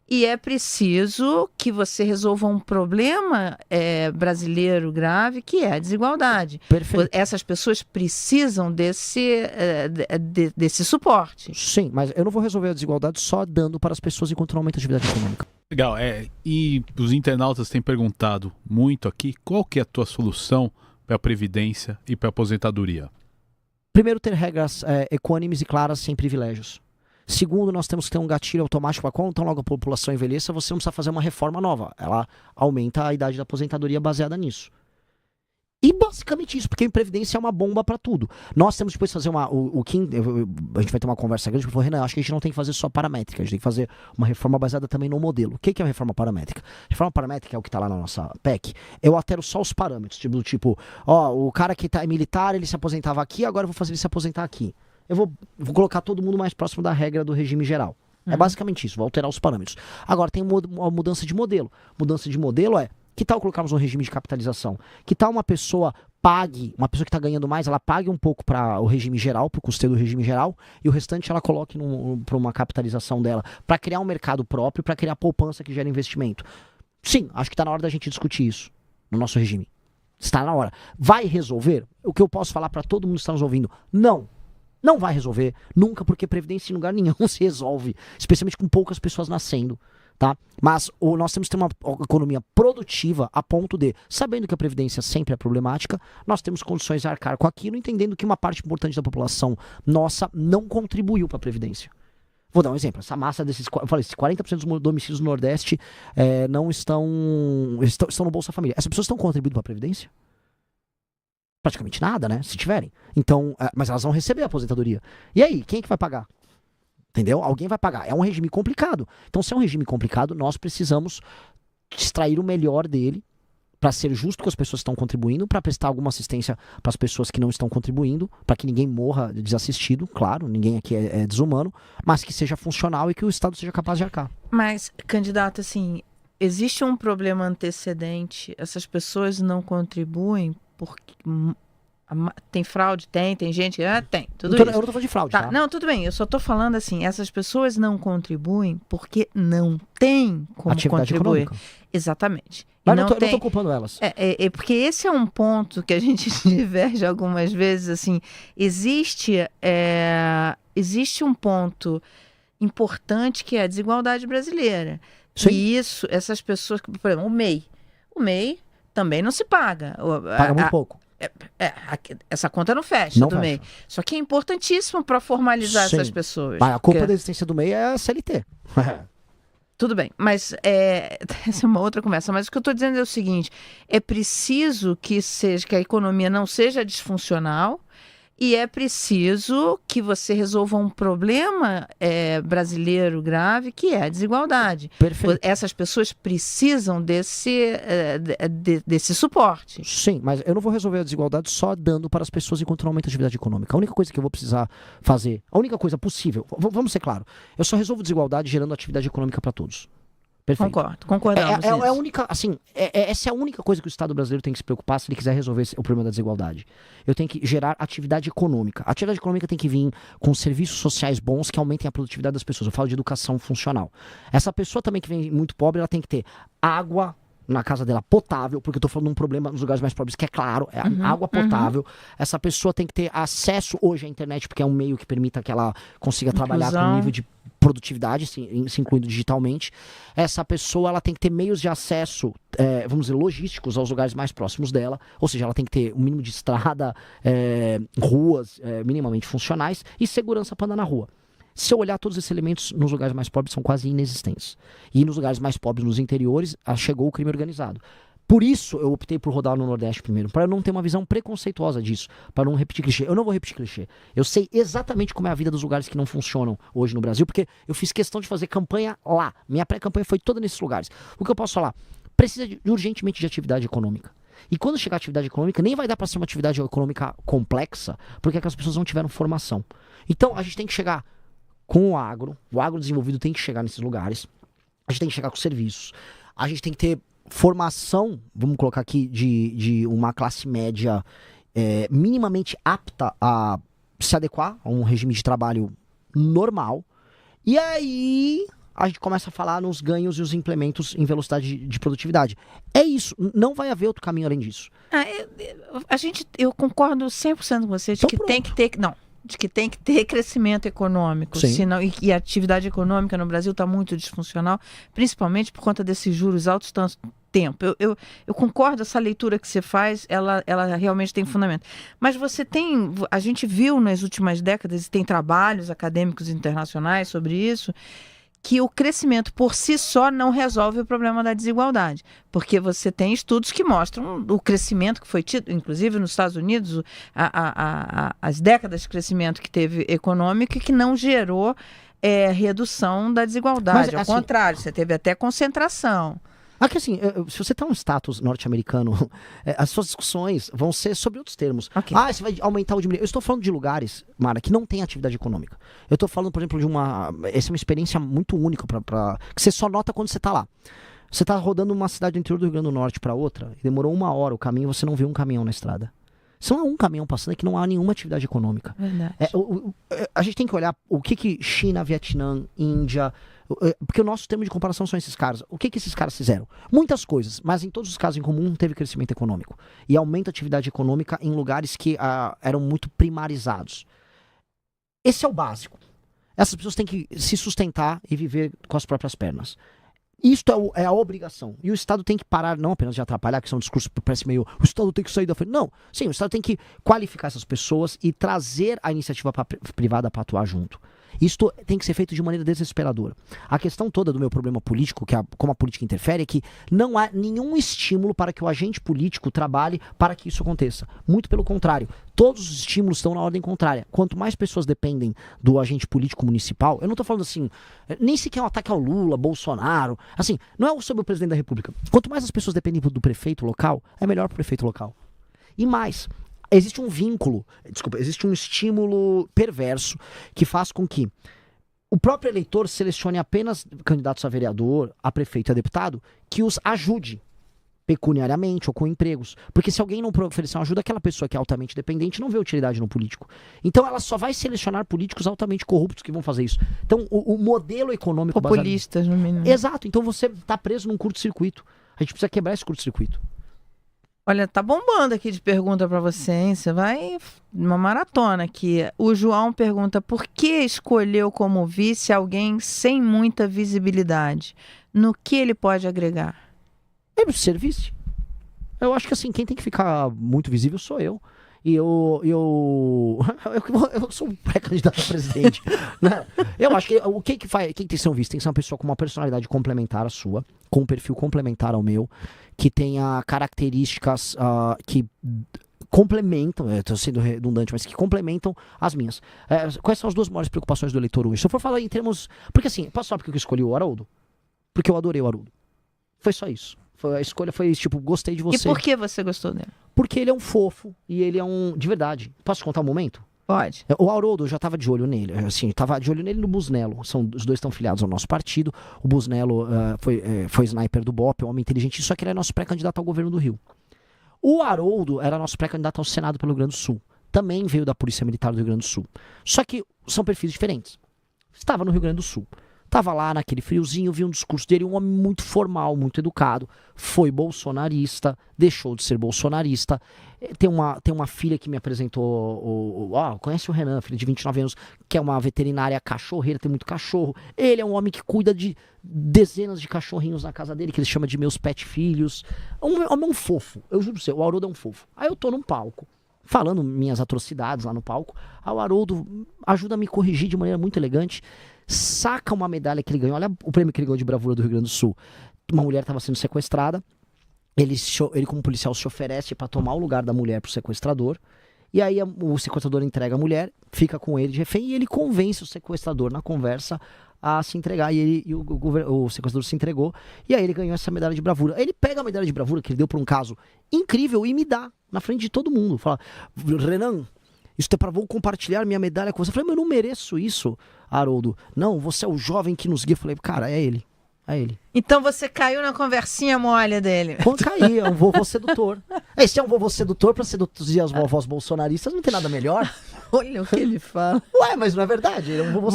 E é preciso que você resolva um problema brasileiro grave, que é a desigualdade. Perfeito. Essas pessoas precisam desse suporte. Sim, mas eu não vou resolver a desigualdade só dando para as pessoas enquanto não aumenta a atividade econômica. Legal, e os internautas têm perguntado muito aqui qual que é a tua solução para a Previdência e para a aposentadoria. Primeiro, ter regras equânimes e claras, sem privilégios. Segundo, nós temos que ter um gatilho automático para quando tão logo a população envelheça, você não precisa fazer uma reforma nova. Ela aumenta a idade da aposentadoria baseada nisso. E basicamente isso, porque a Previdência é uma bomba para tudo. Nós temos depois que fazer a gente vai ter uma conversa grande, porque Renan, acho que a gente não tem que fazer só paramétrica, a gente tem que fazer uma reforma baseada também no modelo. O que é a reforma paramétrica? Reforma paramétrica é o que está lá na nossa PEC. Eu altero só os parâmetros, tipo, o cara que é militar, ele se aposentava aqui, agora eu vou fazer ele se aposentar aqui. Eu vou colocar todo mundo mais próximo da regra do regime geral. É basicamente isso, vou alterar os parâmetros. Agora, tem uma mudança de modelo. Mudança de modelo que tal colocarmos um regime de capitalização? Que tal uma pessoa uma pessoa que está ganhando mais, ela pague um pouco para o regime geral, para o custeio do regime geral, e o restante ela coloque para uma capitalização dela, para criar um mercado próprio, para criar poupança que gera investimento. Sim, acho que está na hora da gente discutir isso no nosso regime. Está na hora. Vai resolver? O que eu posso falar para todo mundo que está nos ouvindo? Não. Não vai resolver, nunca, porque Previdência em lugar nenhum se resolve, especialmente com poucas pessoas nascendo, tá? Mas nós temos que ter uma economia produtiva a ponto de, sabendo que a Previdência sempre é problemática, nós temos condições de arcar com aquilo, entendendo que uma parte importante da população nossa não contribuiu para a Previdência. Vou dar um exemplo, essa massa desses, eu falei, 40% dos domicílios no Nordeste não estão no Bolsa Família. Essas pessoas estão contribuindo para a Previdência? Praticamente nada, né? Se tiverem. Então, mas elas vão receber a aposentadoria. E aí, quem é que vai pagar? Entendeu? Alguém vai pagar. É um regime complicado. Então, se é um regime complicado, nós precisamos extrair o melhor dele para ser justo com as pessoas que estão contribuindo, para prestar alguma assistência para as pessoas que não estão contribuindo, para que ninguém morra desassistido, claro, ninguém aqui é desumano, mas que seja funcional e que o Estado seja capaz de arcar. Mas, candidato, assim, existe um problema antecedente, essas pessoas não contribuem porque tem fraude? Tem gente? Tem, tudo isso. Eu não tô falando de fraude, tá? Não, tudo bem, eu só tô falando assim, essas pessoas não contribuem porque não tem como atividade contribuir. Econômica. Exatamente. Mas não tô culpando elas. Porque esse é um ponto que a gente diverge algumas vezes, assim, existe um ponto importante que é a desigualdade brasileira. Sim. E essas pessoas, por exemplo, o MEI também não se paga. Paga muito pouco. Essa conta não fecha do MEI. Só que é importantíssimo para formalizar essas pessoas. Mas a culpa da existência do MEI é a CLT. Tudo bem, mas essa é uma outra conversa. Mas o que eu estou dizendo é o seguinte: é preciso que a economia não seja disfuncional. E é preciso que você resolva um problema brasileiro grave, que é a desigualdade. Perfeito. Essas pessoas precisam desse suporte. Sim, mas eu não vou resolver a desigualdade só dando para as pessoas enquanto não aumenta a atividade econômica. A única coisa que eu vou precisar fazer, a única coisa possível, vamos ser claros, eu só resolvo desigualdade gerando atividade econômica para todos. Perfeito. Concordamos. É a única, assim, essa é a única coisa que o Estado brasileiro tem que se preocupar se ele quiser resolver o problema da desigualdade. Eu tenho que gerar atividade econômica. A atividade econômica tem que vir com serviços sociais bons que aumentem a produtividade das pessoas. Eu falo de educação funcional. Essa pessoa também que vem muito pobre, ela tem que ter água na casa dela potável, porque eu tô falando de um problema nos lugares mais pobres que é claro, água potável. Essa pessoa tem que ter acesso hoje à internet, porque é um meio que permita que ela consiga trabalhar com um nível de produtividade, se incluindo digitalmente. Essa pessoa ela tem que ter meios de acesso, vamos dizer, logísticos aos lugares mais próximos dela, ou seja, ela tem que ter um mínimo de estrada, ruas minimamente funcionais e segurança para andar na rua. Se eu olhar todos esses elementos nos lugares mais pobres são quase inexistentes. E nos lugares mais pobres, nos interiores, chegou o crime organizado. Por isso eu optei por rodar no Nordeste primeiro, para não ter uma visão preconceituosa disso, para não repetir clichê. Eu não vou repetir clichê. Eu sei exatamente como é a vida dos lugares que não funcionam hoje no Brasil, porque eu fiz questão de fazer campanha lá. Minha pré-campanha foi toda nesses lugares. O que eu posso falar? Precisa urgentemente de atividade econômica. E quando chegar a atividade econômica, nem vai dar para ser uma atividade econômica complexa, porque aquelas pessoas não tiveram formação. Então a gente tem que chegar com o agro desenvolvido tem que chegar nesses lugares, a gente tem que chegar com serviços, a gente tem que ter formação, vamos colocar aqui, de uma classe média minimamente apta a se adequar a um regime de trabalho normal, e aí a gente começa a falar nos ganhos e os implementos em velocidade de produtividade. É isso, não vai haver outro caminho além disso. Eu concordo 100% com você de Então que pronto. tem que ter, não, de que tem que ter crescimento econômico, Sim. senão, e a atividade econômica no Brasil está muito disfuncional, principalmente por conta desses juros altos tanto tempo. Eu concordo, essa leitura que você faz, ela realmente tem fundamento. Mas a gente viu nas últimas décadas, e tem trabalhos acadêmicos internacionais sobre isso, que o crescimento por si só não resolve o problema da desigualdade. Porque você tem estudos que mostram o crescimento que foi tido, inclusive nos Estados Unidos, as décadas de crescimento que teve econômico e que não gerou redução da desigualdade. Mas, Ao assim, contrário, você teve até concentração. Aqui assim, se você tá num status norte-americano, as suas discussões vão ser sobre outros termos. Ok. Você vai aumentar ou diminuir. Eu estou falando de lugares, Mara, que não tem atividade econômica. Eu estou falando, por exemplo, essa é uma experiência muito única que você só nota quando você tá lá. Você tá rodando uma cidade do interior do Rio Grande do Norte para outra, e demorou 1 hora o caminho, você não viu um caminhão na estrada. Se não há um caminhão passando, é que não há nenhuma atividade econômica. Verdade. A gente tem que olhar o que China, Vietnã, Índia... Porque o nosso termo de comparação são esses caras. O que esses caras fizeram? Muitas coisas, mas em todos os casos em comum teve crescimento econômico. E aumenta a atividade econômica em lugares que eram muito primarizados. Esse é o básico. Essas pessoas têm que se sustentar e viver com as próprias pernas. Isto é a obrigação. E o Estado tem que parar, não apenas de atrapalhar, que são discursos que parece meio, o Estado tem que sair da frente. Não, sim, o Estado tem que qualificar essas pessoas e trazer a iniciativa privada para atuar junto. Isto tem que ser feito de maneira desesperadora. A questão toda do meu problema político, como a política interfere, é que não há nenhum estímulo para que o agente político trabalhe para que isso aconteça. Muito pelo contrário. Todos os estímulos estão na ordem contrária. Quanto mais pessoas dependem do agente político municipal, eu não estou falando assim, nem sequer um ataque ao Lula, Bolsonaro, assim, não é sobre o presidente da República. Quanto mais as pessoas dependem do prefeito local, é melhor para o prefeito local. E mais, existe um estímulo perverso que faz com que o próprio eleitor selecione apenas candidatos a vereador, a prefeito e a deputado que os ajude pecuniariamente ou com empregos. Porque se alguém não oferecer uma ajuda, aquela pessoa que é altamente dependente não vê utilidade no político. Então ela só vai selecionar políticos altamente corruptos que vão fazer isso. Então o modelo econômico populistas, no mínimo. Exato. Então você está preso num curto-circuito. A gente precisa quebrar esse curto-circuito. Olha, tá bombando aqui de pergunta pra você, hein? Você vai uma maratona aqui. O João pergunta, por que escolheu como vice alguém sem muita visibilidade? No que ele pode agregar? É serviço. Eu acho que assim, quem tem que ficar muito visível sou eu. E eu sou um pré-candidato a presidente. Né? Eu acho que quem tem que ser um vice? Tem que ser uma pessoa com uma personalidade complementar à sua, com um perfil complementar ao meu, que tenha características que complementam, estou sendo redundante, mas que complementam as minhas. Quais são as duas maiores preocupações do eleitor hoje? Se eu for falar em termos... Porque assim, posso falar porque eu escolhi o Haroldo? Porque eu adorei o Haroldo. Foi só isso. A escolha foi tipo, gostei de você. E por que você gostou dele? Porque ele é um fofo e ele é um... De verdade. Posso contar um momento? Pode. O Haroldo, eu já tava de olho nele. Assim, tava de olho nele no Busnello. Os dois estão filiados ao nosso partido. O Busnello foi sniper do BOP, é um homem inteligente, só que ele é nosso pré-candidato ao governo do Rio. O Haroldo era nosso pré-candidato ao Senado pelo Rio Grande do Sul. Também veio da Polícia Militar do Rio Grande do Sul. Só que são perfis diferentes. Estava no Rio Grande do Sul. Tava lá naquele friozinho, vi um discurso dele, um homem muito formal, muito educado, foi bolsonarista, deixou de ser bolsonarista. Tem uma filha que me apresentou, conhece o Renan, filha de 29 anos, que é uma veterinária cachorreira, tem muito cachorro. Ele é um homem que cuida de dezenas de cachorrinhos na casa dele, que ele chama de meus pet filhos. Um fofo, eu juro pra você, o Haroldo é um fofo. Aí eu tô num palco, falando minhas atrocidades lá no palco, o Haroldo ajuda a me corrigir de maneira muito elegante, saca uma medalha que ele ganhou, olha o prêmio que ele ganhou de bravura do Rio Grande do Sul. Uma mulher estava sendo sequestrada, ele como policial se oferece para tomar o lugar da mulher pro sequestrador, e aí o sequestrador entrega a mulher, fica com ele de refém, e ele convence o sequestrador na conversa a se entregar, e o sequestrador se entregou, e aí ele ganhou essa medalha de bravura. Aí ele pega a medalha de bravura que ele deu por um caso incrível e me dá, na frente de todo mundo, fala, Renan, isso é para vou compartilhar minha medalha com você. Eu falei, mas eu não mereço isso, Haroldo. Não, você é o jovem que nos guia. Eu falei, cara, é ele. É ele. Então você caiu na conversinha mole dele. Quando caí, é um vovô sedutor. Esse é um vovô sedutor para seduzir as vovós bolsonaristas, não tem nada melhor. Olha o que ele fala. Ué, mas não é verdade? Ele é um vovô